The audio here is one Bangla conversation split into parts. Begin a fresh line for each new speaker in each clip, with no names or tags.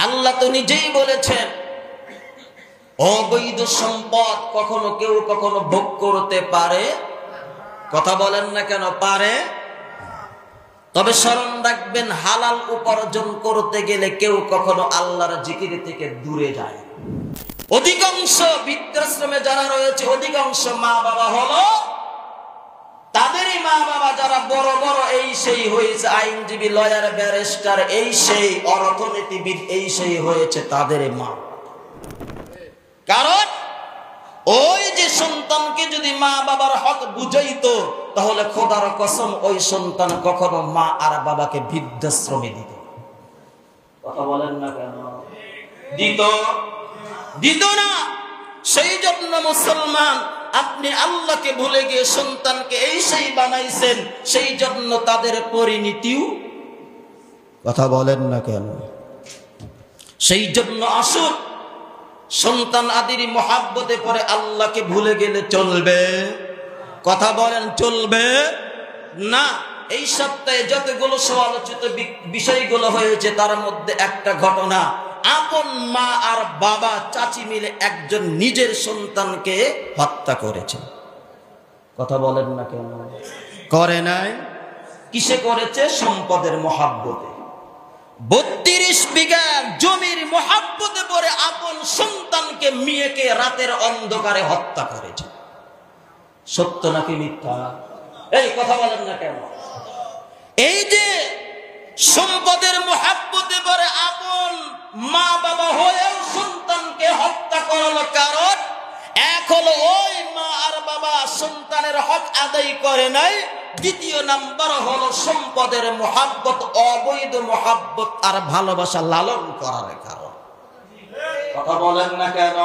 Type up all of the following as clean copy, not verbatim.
আল্লাহ তো নিজেই বলেছেন অবৈধ সম্পদ কখনো কেউ কখনো ভোগ করতে পারে। কথা বলেন না কেন পারে? তবে স্মরণ রাখবেন, হালাল উপার্জন করতে গেলে কেউ কখনো আল্লাহর জিকির থেকে দূরে যায়। অধিকাংশ বৃদ্ধাশ্রমে যারা রয়েছে, অধিকাংশ মা বাবা হলো তাদেরই মা বাবা যারা বড় বড় এই সেই হয়েছে, আইনজীবী, লয়ার, ব্যারিস্টার, এই সেই অর্থনীতিবিদ, এই সেই হয়েছে তাদেরই মা। কারণ ওই যে সন্তানকে যদি মা বাবার হক বুঝাইতো, তাহলে খোদার কসম ওই সন্তান কখনো মা আর বাবাকে বৃদ্ধাশ্রমে দিত। কথা বলেন না কেন? দিত না। সেই জন্য মুসলমান, আপনি আল্লাহকে ভুলে গিয়ে সন্তানকে এই সেই বানাইছেন, সেই জন্য তাদের পরিণতিও। কথা বলেন না কেন? সেই জন্য আসুন, সন্তান আদির মহাব্বতে পরে আল্লাহকে ভুলে গেলে চলবে? কথা বলেন চলবে না। এই সপ্তাহে যতগুলো সমালোচিত বিষয়গুলো হয়েছে, তার মধ্যে একটা ঘটনা, আপন মা আর বাবা চাচি মিলে একজন নিজের সন্তানকে হত্যা করেছে। কথা বলেন না কেন? করে নাই? কিসে করেছে? সম্পদের মহাব্বতে। 32 বিঘা জমির মহাব্বতে পড়ে আপন সন্তানকে, মেয়েকে রাতের অন্ধকারে হত্যা করেছে। সত্য নাকি মিথ্যা? এই কথা বলেন না কেন? এই যে সম্পদের মহাব্বতে পড়ে আপন মা বাবা হয়েও সন্তানকে হত্যা করালো, কারণ এক হলো ওই মা আর বাবা সন্তানের হক আদায় করে নাই, দ্বিতীয় নাম্বার হলো সম্পদের মহাব্বত, অবৈধ মহাব্বত আর ভালোবাসা লালন করার কারণ। কথা বলেন না কেন?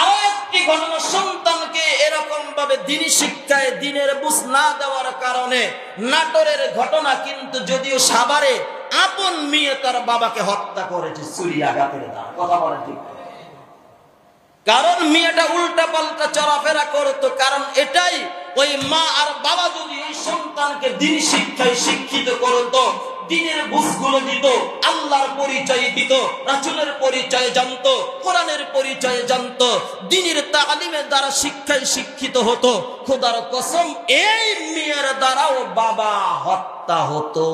আরো একটি ঘটনা, সন্তানকে এরকম ভাবে দিনী শিক্ষায় দিনের বুঝ না দেওয়ার কারণে নাটোরের ঘটনা, কিন্তু যদিও সাভারে আপন মেয়ে তার বাবাকে হত্যা করেছে ছুরি আঘাতের দ্বারা। কথা বলেন ঠিক? কারণ মেয়েটা উল্টা পাল্টা চলাফেরা করতো। কারণ এটাই, ওই মা আর বাবা যদি ওই সন্তানকে দিনী শিক্ষায় শিক্ষিত করতো, দিনের বুঝগুলো দিত, আল্লাহর পরিচয় দিত, রাসূলের পরিচয় জানতো, কোরআনের পরিচয় জানতো, দিনের তালিমের দ্বারা শিক্ষায় শিক্ষিত হতো, খোদার কসম এই মেয়ের দ্বারাও বাবা হত্যা হতো।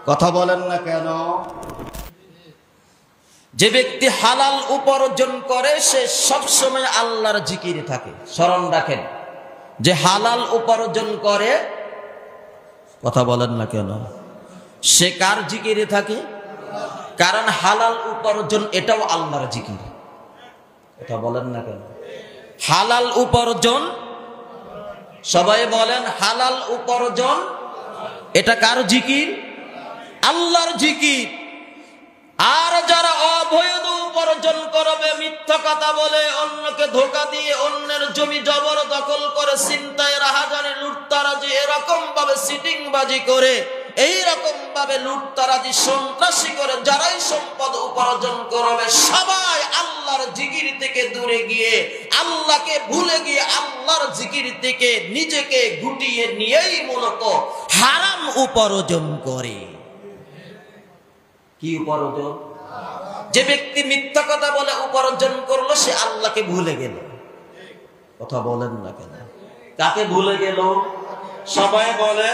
কথা বলেন না কেন? যে ব্যক্তি হালাল উপার্জন করে সে সবসময় আল্লাহর জিকিরে থাকে। স্মরণ রাখেন, যে হালাল উপার্জন করে, কথা বলেন না কেন, সে কার জিকিরে থাকে? কারণ হালাল উপার্জন এটাও আল্লাহর জিকির। কথা বলেন না কেন? হালাল উপার্জন, সবাই বলেন হালাল উপার্জন এটা কার জিকির? আল্লাহর জিকির। আর যারা অবৈধ উপার্জন করবে, মিথ্যা কথা বলে, অন্যকে ধোঁকা দিয়ে অন্যের জমি জবরদখল করে, ছিনতাই, রাহাজানি, লুটতারাজি, এরকম ভাবে সিটিংবাজি করে, এইরকম ভাবে লুটতারাজি, সন্ত্রাসী করে যারাই সম্পদ উপার্জন করবে, সবাই আল্লাহর জিকির থেকে দূরে গিয়ে, আল্লাহকে ভুলে গিয়ে, আল্লাহর জিকির থেকে নিজেকে গুটিয়ে নিয়েই মূলত হারাম উপার্জন করে। কি উপার্জন? যে ব্যক্তি মিথ্যা কথা বলে উপার্জন করলো, সে আল্লাহকে ভুলে গেল। কথা বলেন না কেন? কাকে ভুলে গেল? সবাই বলে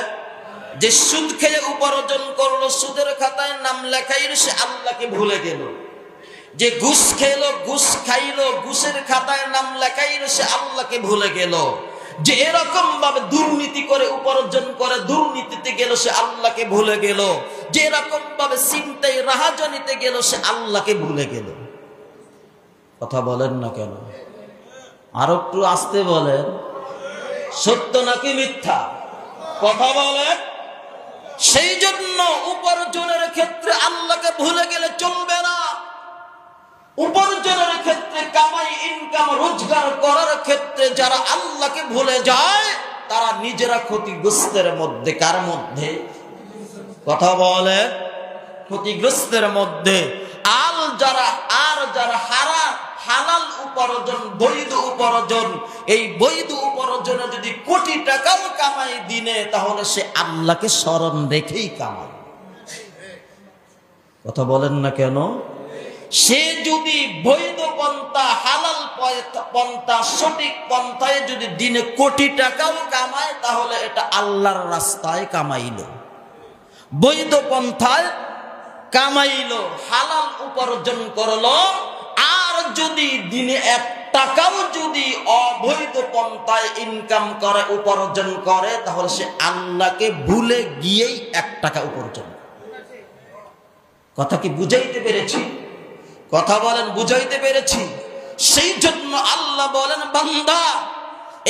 যে সুদ খেয়ে উপার্জন করলো, সুদের খাতায় নাম লেখাইলো, সে আল্লাহকে ভুলে গেল। যে ঘুষ খেলো, ঘুষ খাইলো, ঘুষের খাতায় নাম লেখাইলো, সে আল্লাহকে ভুলে গেল। যে এরকম ভাবে দুর্নীতি করে উপার্জন করে, দুর্নীতিতে গেল, সে আল্লাহকে ভুলে গেল। যে এরকম ভাবে ছিনতাই, রাহাজানিতে গেল, সে আল্লাহকে ভুলে গেল। কথা বলেন না কেন? আরো একটু আস্তে বলেন, সত্য নাকি মিথ্যা? কথা বলেন। সেই জন্য উপার্জনের ক্ষেত্রে আল্লাহকে ভুলে গেলে চলবে না। উপার্জনের ক্ষেত্রে, কামাই, ইনকাম, রোজগার করার ক্ষেত্রে যারা আল্লাহকে ভুলে যায়, তারা নিজেরা ক্ষতিগ্রস্তের মধ্যে। কার মধ্যে? কথা বলে, ক্ষতিগ্রস্তের মধ্যে। যারা হালাল উপার্জন, বৈধ উপার্জন, এই বৈধ উপার্জনে যদি কোটি টাকাও কামাই দিনে, তাহলে সে আল্লাহকে স্মরণ রেখেই কামায়। কথা বলেন না কেন? সে যদি বৈধ পন্থা, হালাল পন্থা, সঠিক পন্থায় যদি দিনে কোটি টাকাও কামায়, তাহলে এটা আল্লাহর রাস্তায় কামাইলো, বৈধ পন্থায় কামাইলো, হালাল উপার্জন করলো। আর যদি দিনে 1 টাকাও যদি অবৈধ পন্থায় ইনকাম করে, উপার্জন করে, তাহলে সে আল্লাহকে ভুলে গিয়েই 1 টাকা উপার্জন। কথা কি বুঝাইতে পেরেছি? কথা বলেন, বুঝাইতে পেরেছি? সেই জন্য আল্লাহ বলেন, বান্দা,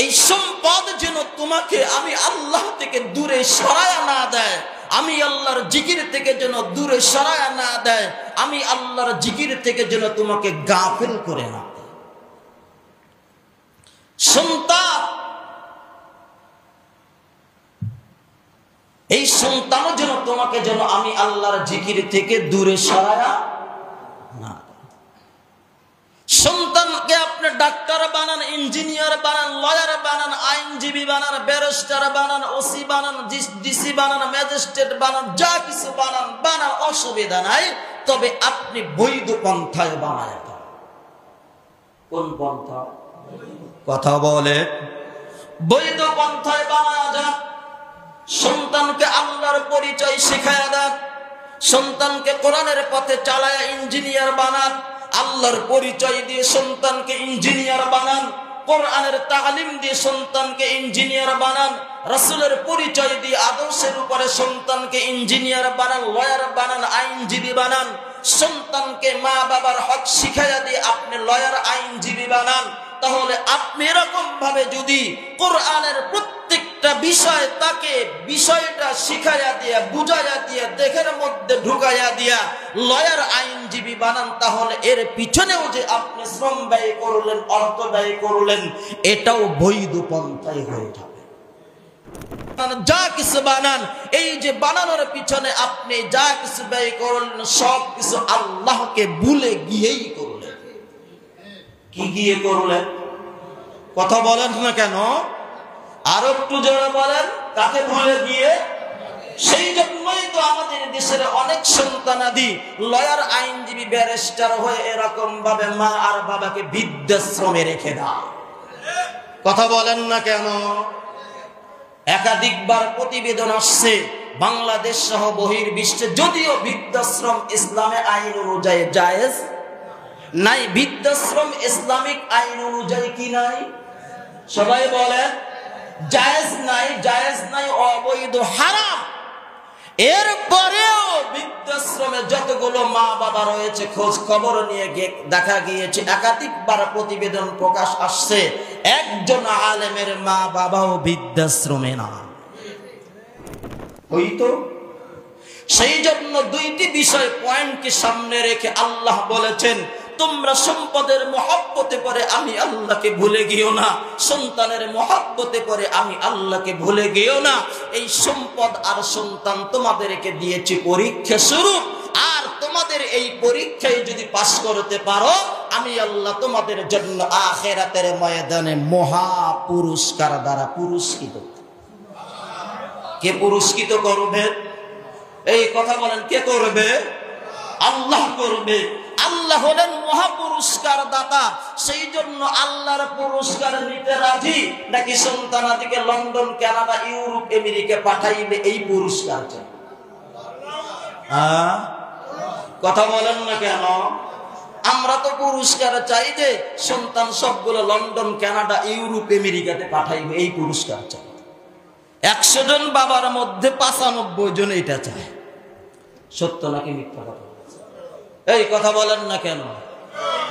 এই সম্পদ যেন তোমাকে আমি আল্লাহ থেকে দূরে সরায়া না দেয়, আমি আল্লাহর জিকির থেকে যেন দূরে সরায়া না দেয়, আমি আল্লাহর জিকির থেকে যেন তোমাকে গাফিল করে না দেয়। সন্তান, এই সন্তানও যেন তোমাকে যেন আমি আল্লাহর জিকির থেকে দূরে সরায়া না। সন্তানকে আপনি ডাক্তার বানান, ইঞ্জিনিয়ার বানান, লয়ার বানান, আইনজীবী বানান, ব্যারিস্টার বানান, ওসি বানান, ডিসি বানান, ম্যাজিস্ট্রেট বানান, যা কিছু বানান, অসুবিধা নাই, তবে আপনি বৈধ পন্থায় বানায়। কোন পন্থা? কথা বলে, বৈধ পন্থায় বানায় যান। সন্তানকে আল্লাহর পরিচয় শিখায়া দেন, সন্তানকে কোরআনের পথে চালায়া ইঞ্জিনিয়ার বানান, আল্লাহর পরিচয় দিয়ে সন্তানকে ইঞ্জিনিয়ার বানান, কোরআনের তালিম দিয়ে সন্তানকে ইঞ্জিনিয়ার বানান, রাসূলের পরিচয় দিয়ে আদর্শের উপরে সন্তানকে ইঞ্জিনিয়ার বানান, লয়ার বানান, আইনজীবী বানান। সন্তানকে মা বাবার হক শিখাইয়া দিয়ে আপনি লয়ার, আইনজীবী বানান। তাহলে আপনি এরকম ভাবে যদি কোরআনের প্রত্যেকটা বিষয় তাকে বিষয়টা শিখাইয়া দিয়া, বুঝাইয়া দিয়া, দেহের মধ্যে ঢুকাইয়া দিয়া লয়ার, আইনজীবী বানান, তাহলে এর পিছনেও যে আপনি শ্রম ব্যয় করলেন, অর্থ ব্যয় করলেন, এটাও বৈধ পন্থায় হয়ে যাবে। যা কিছু বানান, এই যে বানানোর পিছনে আপনি যা কিছু ব্যয় করলেন, সব কিছু আল্লাহকে ভুলে গিয়েই করলেন। কি গিয়ে করলেন? কথা বলেন না কেন? আরো একটু জোরে বলেন, কাকে ভুলে গিয়ে? সেই জন্যই তো আমাদের দেশের অনেক সন্তানাদি লয়ার, আইনজীবী, ব্যারিস্টার হয়ে এরকম ভাবে মা আর বাবাকে বৃদ্ধাশ্রমে রেখে দেয়। কথা বলেন না কেন? একাধিকবার প্রতিবেদন আসছে, বাংলাদেশ সহ বহির্বিশ্বে, যদিও বৃদ্ধাশ্রম ইসলামে আইন অনুযায়ী জায়েজ নাই, বৃদ্ধাশ্রম ইসলামিক আইন অনুযায়ী কি নাই? সবাই বলেন, জায়েজ নাই, জায়েজ নাই, অবৈধ, হারাম। এরপরেও বৃদ্ধাশ্রমে যতগুলো মা বাবা রয়েছে, খোঁজ খবর নিয়ে দেখা গিয়েছে, একাধিকবার প্রতিবেদন প্রকাশ আসছে, একজন আলেমের মা বাবাও বৃদ্ধাশ্রমে না। হইতো সেই জন্য 2টি বিষয় পয়েন্টকে সামনে রেখে আল্লাহ বলেছেন, তোমরা সম্পদের মহব্বতে পরে আমি আল্লাহকে ভুলে গিয়েও না, সন্তানের মহব্বতে পরে আমি আল্লাহকে ভুলে গিয়েও না। এই সম্পদ আর সন্তান তোমাদেরকে দিয়েছি পরীক্ষা স্বরূপ, আর তোমাদের এই পরীক্ষায় যদি পাস করতে পারো, আমি আল্লাহ তোমাদের জন্য আখিরাতের ময়দানে মহা পুরস্কার দ্বারা পুরস্কৃত। কে পুরস্কৃত করবে? এই কথা বলেন, কে করবে? আল্লাহ করবে। আল্লাহ হলেন মহাপুরস্কার দাতা। সেই জন্য আল্লাহর পুরস্কার নিতে রাজি নাকি সন্তানাদিকে লন্ডন, কানাডা, ইউরোপ, আমেরিকা পাঠাইবে এই পুরস্কার চাই? কথা বলেন না কেন? আমরা তো পুরস্কার চাই যে সন্তান সবগুলো লন্ডন, কানাডা, ইউরোপ, আমেরিকাতে পাঠাইবে, এই পুরস্কার চাই। 100 জন বাবার মধ্যে 95 জন এটা চায়। সত্য নাকি মিথ্যা কথা? এই কথা বলেন না কেন?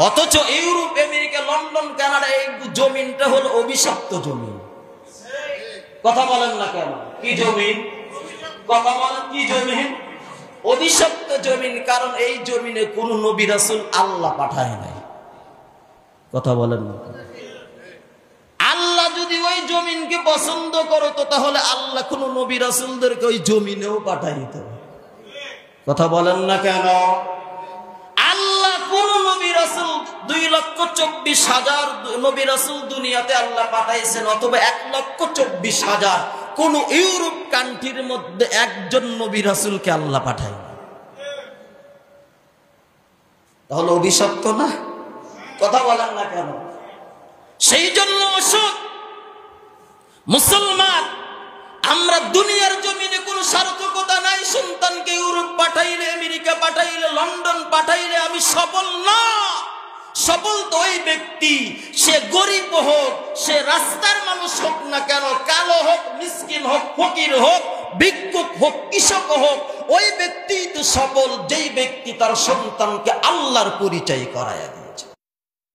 অথচ ইউরোপ, আমেরিকা, লন্ডন, কানাডা এই জমিনটা হলো অভিশপ্ত জমিন। কথা বলেন না কেন? কি জমিন? কথা বলেন, কি জমিন? অভিশপ্ত জমিন। কারণ এই জমিনে কোন নবী রাসূল আল্লাহ পাঠায় নাই। কথা বলেন না? আল্লাহ যদি ওই জমিনকে পছন্দ করতো, তাহলে আল্লাহ কোন নবী রাসূলদেরকে ওই জমিনেও পাঠাইত। কথা বলেন না কেন? আল্লাহ কোন নবী রাসূল 2,24,000 নবী রাসূল দুনিয়াতে আল্লাহ পাঠাইছেন, অথবা 1,24,000 কোন ইউরোপ কান্ট্রির মধ্যে একজন নবী রাসূলকে আল্লাহ পাঠায়। তাহলে অভিশপ্ত না? কথা বলেন না কেন? সেই জন্য অসৎ মুসলমান, আমরা দুনিয়ার জমিনে কোনো সার্থকতা নাই। সন্তানকে ইউরোপ পাঠাইলে, আমেরিকা পাঠাইলে, লন্ডন পাঠাইলে আমি সফল না। সফল তো ওই ব্যক্তি, সে গরিব হোক, সে রাস্তার মানুষ হোক না কেন, কালো হোক, মিসকিন হোক, ফকির হোক, ভিক্ষুক হোক, কৃষক হোক, ওই ব্যক্তি তো সফল যেই ব্যক্তি তার সন্তানকে আল্লাহর পরিচয় করায়।